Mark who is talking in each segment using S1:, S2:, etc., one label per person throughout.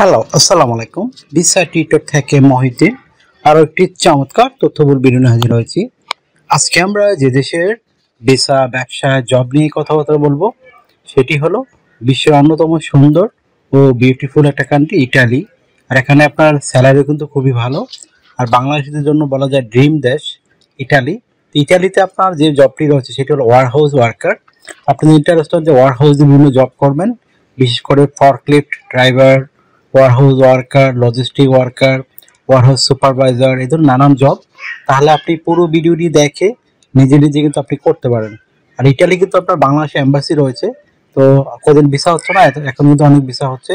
S1: Hello, আসসালামু আলাইকুম। Visa tutor থেকে মহিউদ্দিন আরও একটি চমৎকার তথ্যবহুল ভিডিও নিয়ে হাজির হয়েছি। আজকে আমরা যে দেশের ভিসা, ব্যবসা, জব নিয়ে কথাবার্তা বলবো সেটি হলো বিশ্বের অন্যতম সুন্দর ও বিউটিফুল একটা কান্ট্রি ইটালি। আর এখানে আপনার স্যালারি কিন্তু খুবই ভালো। আর বাংলাদেশিদের জন্য বলা যায় ড্রিম দেশ ইটালি। তো ইটালিতে আপনার যে জবটি রয়েছে সেটি হলো ওয়ারহাউস ওয়ার্কার। আপনি ইন্টারেস্টেড যে ওয়ারহাউসে বিভিন্ন জব করবেন, বিশেষ করে forklift driver, warehouse worker, logistic worker, warehouse supervisor, এই ধরনের নানান জব। তাহলে আপনি পুরো ভিডিওটি দেখে নিজে নিজে কিন্তু আপনি করতে পারেন। আর ইটালি কিন্তু আপনার বাংলাদেশে এম্বাসি রয়েছে। তো কদিন ভিসা হচ্ছে না, এখন কিন্তু অনেক ভিসা হচ্ছে।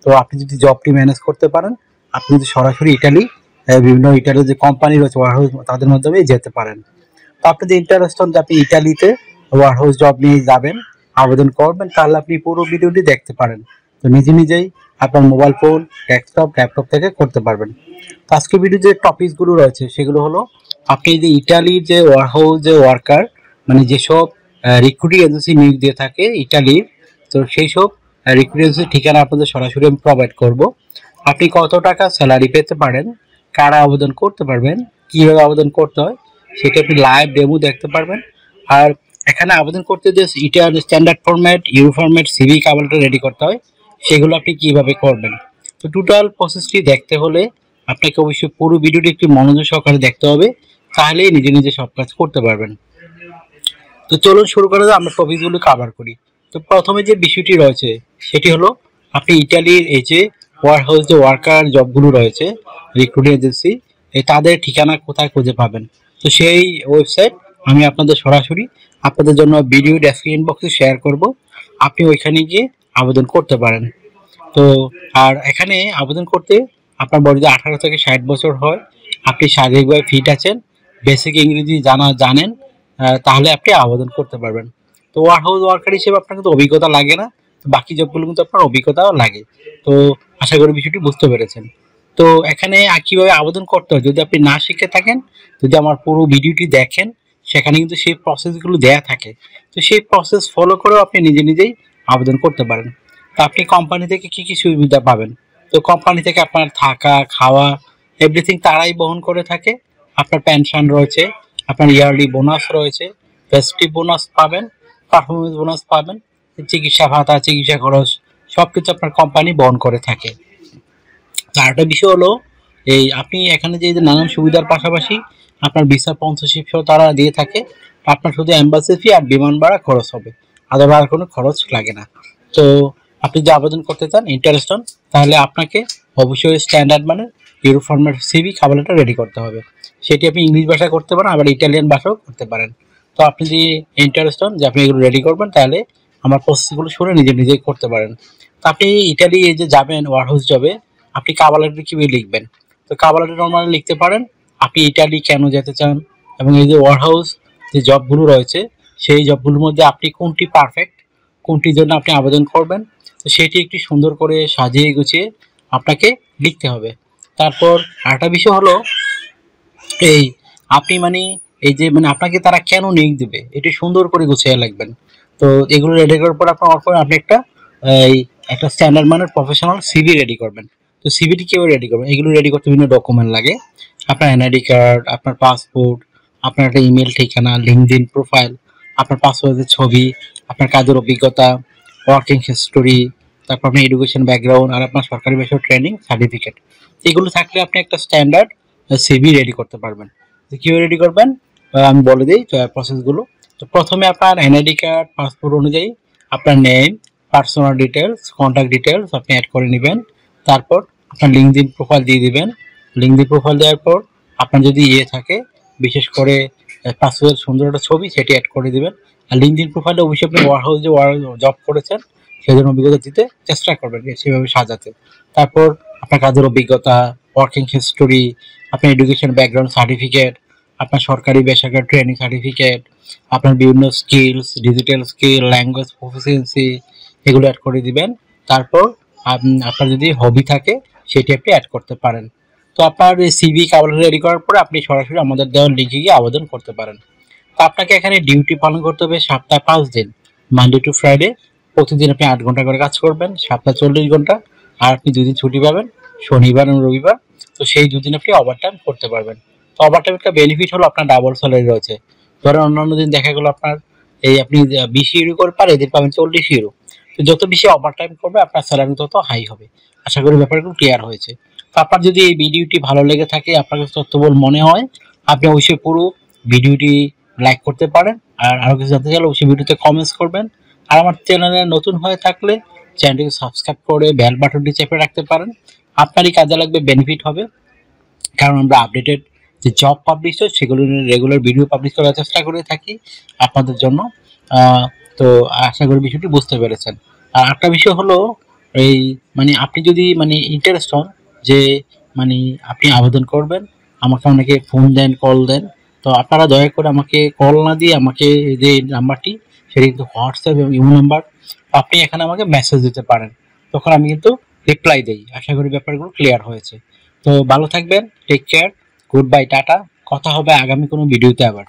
S1: তো আপনি যদি জবটি ম্যানেজ করতে পারেন, আপনি যদি সরাসরি ইটালি বিভিন্ন ইটালির যে কোম্পানি রয়েছে ওয়ারহাউস, তাদের মাধ্যমে যেতে পারেন। তো আপনি যে ইন্টারেস্ট যে আপনি ইটালিতে ওয়ারহাউস জব নিয়ে যাবেন, আবেদন করবেন, তাহলে আপনি পুরো ভিডিওটি দেখতে পারেন। তো নিজে নিজেই আপনার মোবাইল ফোন, ডেস্কটপ, ল্যাপটপ থেকে করতে পারবেন। তো আজকে ভিডিও যে টপিকসগুলো রয়েছে সেগুলো হলো আপনি যে ইটালির যে ওয়ারহাউস যে ওয়ার্কার, মানে যেসব রিক্রুটিং এজেন্সি নিয়োগ দিয়ে থাকে ইটালির, তো সেই সব রিক্রুটিং এজেন্সির ঠিকানা আপনাদের সরাসরি আমি প্রোভাইড করব। আপনি কত টাকা স্যালারি পেতে পারেন, কারা আবেদন করতে পারবেন, কীভাবে আবেদন করতে হয় সেটা আপনি লাইভ ডেমো দেখতে পারবেন। আর এখানে আবেদন করতে যে either standard format, Euro format, CV কাভারটা রেডি করতে হয়, সেগুলো আপনি কিভাবে করবেন। তো টোটাল প্রসেসটি দেখতে হলে আপনাকে অবশ্যই পুরো ভিডিওটি একটু মনোযোগ সহকারে দেখতে হবে, তাহলেই নিজে নিজে সব কাজ করতে পারবেন। তো চলুন শুরু করা যাক, আমরা টপিকগুলো কভার করি। তো প্রথমে যে বিষয়টি রয়েছে সেটি হলো আপনি ইটালির এই যে ওয়ারহাউস যে ওয়ার্কার জবগুলো রয়েছে রিক্রুটিং এজেন্সি, তাদের ঠিকানা কোথায় খুঁজে পাবেন। তো সেই ওয়েবসাইট আমি আপনাদের সরাসরি আপনাদের জন্য ভিডিও ডেসক্রিপশন বক্সে শেয়ার করব। আপনি ওইখানে গিয়ে আবেদন করতে পারেন। তো আর এখানে আবেদন করতে আপনার বয়স যদি 18 থেকে 60 বছর হয়, আপনি শারীরিকভাবে ফিট আছেন, বেসিক ইংরেজি জানেন, তাহলে আপনি আবেদন করতে পারবেন। তো ওয়ারহাউস ওয়ার্কার হিসেবে আপনার কিন্তু অভিজ্ঞতা লাগে না, বাকি জবগুলো কিন্তু আপনার অভিজ্ঞতাও লাগে। তো আশা করি বিষয়টি বুঝতে পেরেছেন। তো এখানে কিভাবে আবেদন করতে হয় যদি আপনি না শিখে থাকেন, যদি আমার পুরো ভিডিওটি দেখেন, সেখানে কিন্তু সেই প্রসেসগুলো দেয়া থাকে। তো সেই প্রসেস ফলো করেও আপনি নিজে নিজেই আবেদন করতে পারেন। তো আপনি কোম্পানি থেকে কি কি সুবিধা পাবেন। তো কোম্পানি থেকে আপনার থাকা, খাওয়া, এভরিথিং তারাই বহন করে থাকে। আপনার পেনশন রয়েছে, আপনার ইয়ারলি বোনাস রয়েছে, ফেস্টিভ বোনাস পাবেন, পারফরমেন্স বোনাস পাবেন, চিকিৎসা ভাতা, চিকিৎসা খরচ সবকিছু আপনার কোম্পানি বহন করে থাকে। আর একটা বিষয় হলো এই আপনি এখানে যে নানান সুবিধার পাশাপাশি আপনার ভিসা স্পন্সরশিপ সহ তারা দিয়ে থাকে। আপনার শুধু এম্বাসি ফি আর বিমান ভাড়া খরচ হবে, আদার আর কোনো খরচ লাগে না। তো আপনি যে আবেদন করতে চান ইন্টারেস্ট হন, তাহলে আপনাকে অবশ্যই স্ট্যান্ডার্ড মানে ইউরো ফরম্যাট সিভি কাভারটা রেডি করতে হবে। সেটি আপনি ইংলিশ ভাষায় করতে পারেন, আবার ইটালিয়ান ভাষাও করতে পারেন। তো আপনি যদি ইন্টারেস্ট হন যে আপনি এগুলো রেডি করবেন, তাহলে আমার প্রসেসগুলো শুনে নিজে নিজেই করতে পারেন। তো আপনি ইটালি এই যে যাবেন ওয়ারহাউস জবে, আপনি কাভার লেটার কিভাবে লিখবেন। তো কাভার লেটার নর্মালি লিখতে পারেন আপনি ইটালি কেন যেতে চান, এবং এই যে ওয়ারহাউস যে জবগুলো রয়েছে সেই জবগুলোর মধ্যে আপনি কোনটি পারফেক্ট, কোনটির জন্য আপনি আবেদন করবেন। তো সেটি একটি সুন্দর করে সাজিয়ে গুছিয়ে আপনাকে লিখতে হবে। তারপর আরেকটা বিষয় হলো এই আপনি মানে এই যে মানে আপনাকে তারা কেন নিয়োগ দেবে এটি সুন্দর করে গুছিয়ে লিখবেন। তো এগুলো রেডি করার পর আপনি একটা স্ট্যান্ডার্ড মানের প্রফেশনাল সিভি রেডি করবেন। তো সিভিটি কিভাবে রেডি করবেন, এগুলো রেডি করতে বিভিন্ন ডকুমেন্ট লাগে। আপনার এনআইডি কার্ড, আপনার পাসপোর্ট, আপনার একটা ইমেল ঠিকানা, লিঙ্কডইন প্রোফাইল, আপনার পাসপোর্টের ছবি, আপনার কাজের অভিজ্ঞতা, ওয়ার্কিং হিস্টোরি, তারপর আপনার এডুকেশন ব্যাকগ্রাউন্ড, আর আপনার সরকারি বেসরকারি ট্রেনিং সার্টিফিকেট। এগুলো থাকলে আপনি একটা স্ট্যান্ডার্ড সিভি রেডি করতে পারবেন। তো কীভাবে রেডি করবেন আমি বলে দিই প্রসেসগুলো। তো প্রথমে আপনার এনআইডি কার্ড, পাসপোর্ট অনুযায়ী আপনার name, personal details, contact details আপনি অ্যাড করে নেবেন। তারপর আপনার লিঙ্কডইন প্রোফাইল দিয়ে দিবেন। লিঙ্কডইন প্রোফাইল দেওয়ার পর আপনার যদি থাকে বিশেষ করে পাসপোর্টের সুন্দর একটা ছবি, সেটি অ্যাড করে দিবেন। আর লিঙ্কডইন প্রোফাইলে অবশ্যই আপনি ওয়ারহাউস যে জব করেছেন সেজন্য অভিজ্ঞতা দিতে চেষ্টা করবেন, সেভাবে সাজাতে। তারপর আপনার কাজের অভিজ্ঞতা, ওয়ার্কিং হিস্টোরি, আপনার এডুকেশন ব্যাকগ্রাউন্ড সার্টিফিকেট, আপনার সরকারি বেসরকারি ট্রেনিং সার্টিফিকেট, আপনার বিভিন্ন skills, digital skill, language proficiency, এগুলো অ্যাড করে দিবেন। তারপর আপনার যদি হবি থাকে সেটি আপনি অ্যাড করতে পারেন। তো আপনার সিভি কাভার রেডি করার পরে আপনি সরাসরি আমাদের দেওয়ার লিঙ্কে গিয়ে আবেদন করতে পারেন। তো আপনাকে এখানে ডিউটি পালন করতে হবে সপ্তাহে 5 দিন, মানডে টু ফ্রাইডে। প্রতিদিন আপনি 8 ঘন্টা করে কাজ করবেন, সপ্তাহে 40 ঘন্টা। আর আপনি 2 দিন ছুটি পাবেন, শনিবার এবং রবিবার। তো সেই 2 দিন আপনি ওভারটাইম করতে পারবেন। তো ওভারটাইম একটা বেনিফিট হলো আপনার ডাবল স্যালারি রয়েছে। ধরেন অন্যান্য দিন দেখা গেল আপনার আপনি 20 ইউরো করে পার, এদিন পাবেন 40 ইউরো। তো যত বেশি ওভারটাইম করবে আপনার স্যালারি তত হাই হবে। আশা করি ব্যাপারগুলো ক্লিয়ার হয়েছে। তো আপনার যদি এই ভিডিওটি ভালো লেগে থাকে, আপনার কাছে তথ্যবহুল মনে হয়, আপনি অবশ্যই পুরো ভিডিওটি লাইক করতে পারেন। আর আরো কিছু জানতে চাইলে অবশ্যই ভিডিওতে কমেন্টস করবেন। আর আমার চ্যানেলে নতুন হয়ে থাকলে চ্যানেলটিকে সাবস্ক্রাইব করে বেল বাটনটি চেপে রাখতে পারেন। আপনারই কাজে লাগবে, বেনিফিট হবে। কারণ আমরা আপডেটেড যে জব পাবলিশ হয় সেগুলো নিয়ে রেগুলার ভিডিও পাবলিশ করার চেষ্টা করে থাকি আপনাদের জন্য। তো আশা করি বিষয়টি বুঝতে পেরেছেন। আর একটা বিষয় হলো এই আপনি যদি ইন্টারেস্ট হন যে আপনি আবেদন করবেন, আমাকে অনেকে ফোন দেন, কল দেন। তো আপনারা দয়া করে আমাকে কল না দিয়ে আমাকে যে নাম্বারটি, সেটা কিন্তু হোয়াটসঅ্যাপ এবং ইমো নাম্বার, আপনি এখানে আমাকে মেসেজ দিতে পারেন। তখন আমি কিন্তু রিপ্লাই দেই। আশা করি ব্যাপারগুলো ক্লিয়ার হয়েছে। তো ভালো থাকবেন, টেক কেয়ার, গুড বাই, টাটা। কথা হবে আগামী কোনো ভিডিওতে আবার।